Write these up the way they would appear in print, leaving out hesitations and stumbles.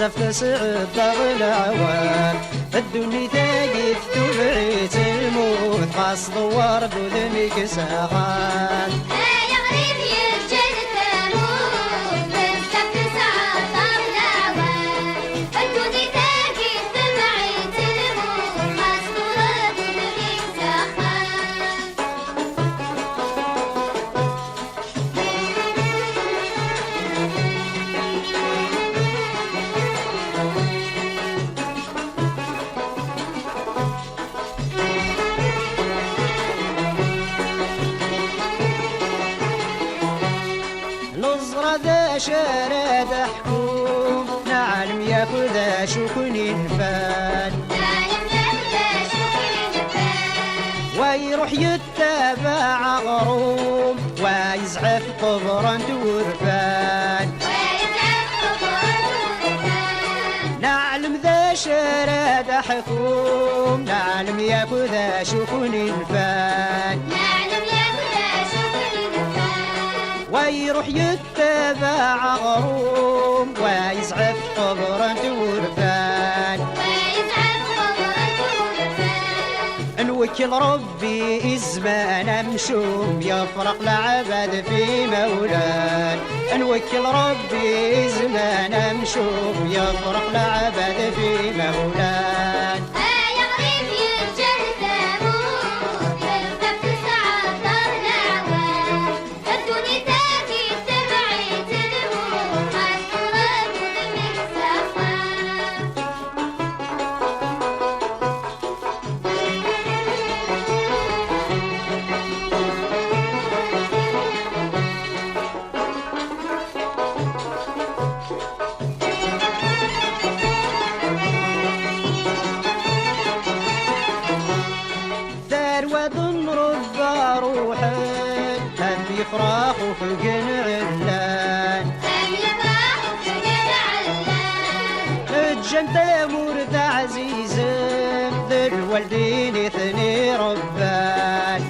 بزاف تسعد العوام الدنيا تاقيت تبعيت الموت قاص دوار بذنك ساخان ذا شرد حكوم نعلم ياخذ شكني الفان ويروح يتبع غروم ويزعف قبرا تورفان نعلم ذا شرد حكوم نعلم ياخذ شكني الفان ويروح يتبع غروم ويزعف قبرا تورفان نوكل ربي الزمان مشوم يفرق العبد في مولان نوكل ربي الزمان مشوم يفرق العبد في مولان وذن رب روحه هم يفرح وفوق علان الجنة مورد عزيز ذي الوالدين اثني ربان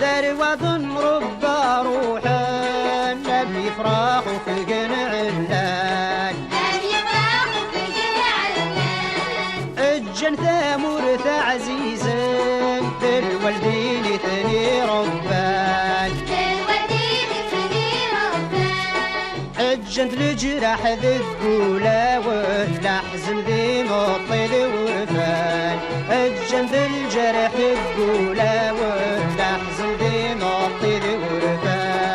ذي وذن رب روحه هم يفرح وفوق علان الجنة مورث عزيزا بالوالدين ثني ربان الجنة الجراح ذي القولة والأحزن ذي مطل ورفان الجنة الجرح ذي القولة والأحزن ذي مطل ورفان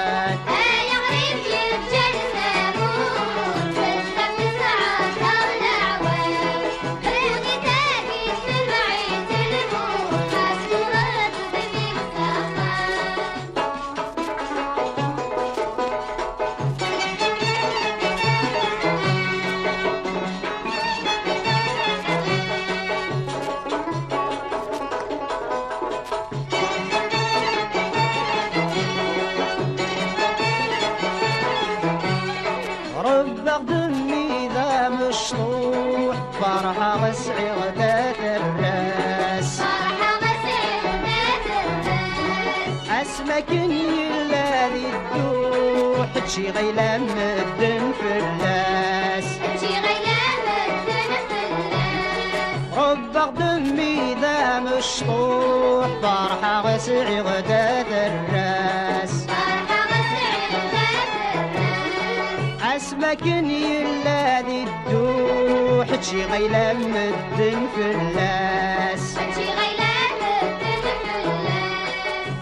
رب اخدمني ذا مشطوح فرحة غسعي غدات الراس اسمك الذي تدوح تشي غيلة مدن في الناس رب اخدمني ذا مشطوح فرحة غسعي غدات الراس اسمك الذي تدوح تشي غيلة مدن في الناس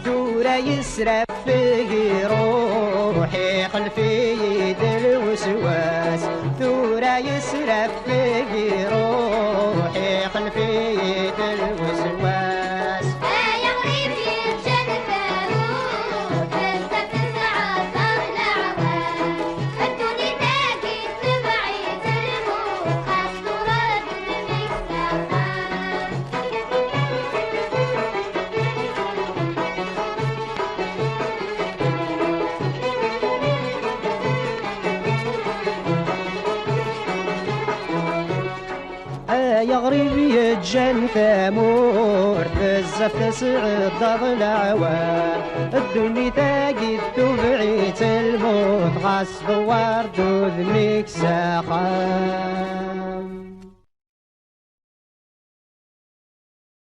ثورة يسرف في روحي خلفي يد الوسواس ثورة يسرف في روحي خلفي يد الوسواس يا غريب يتجن ثمور بزاف تسعد العوام الدنيا تاقيت تبعيت الموت تغصب ورد وذميك ساخان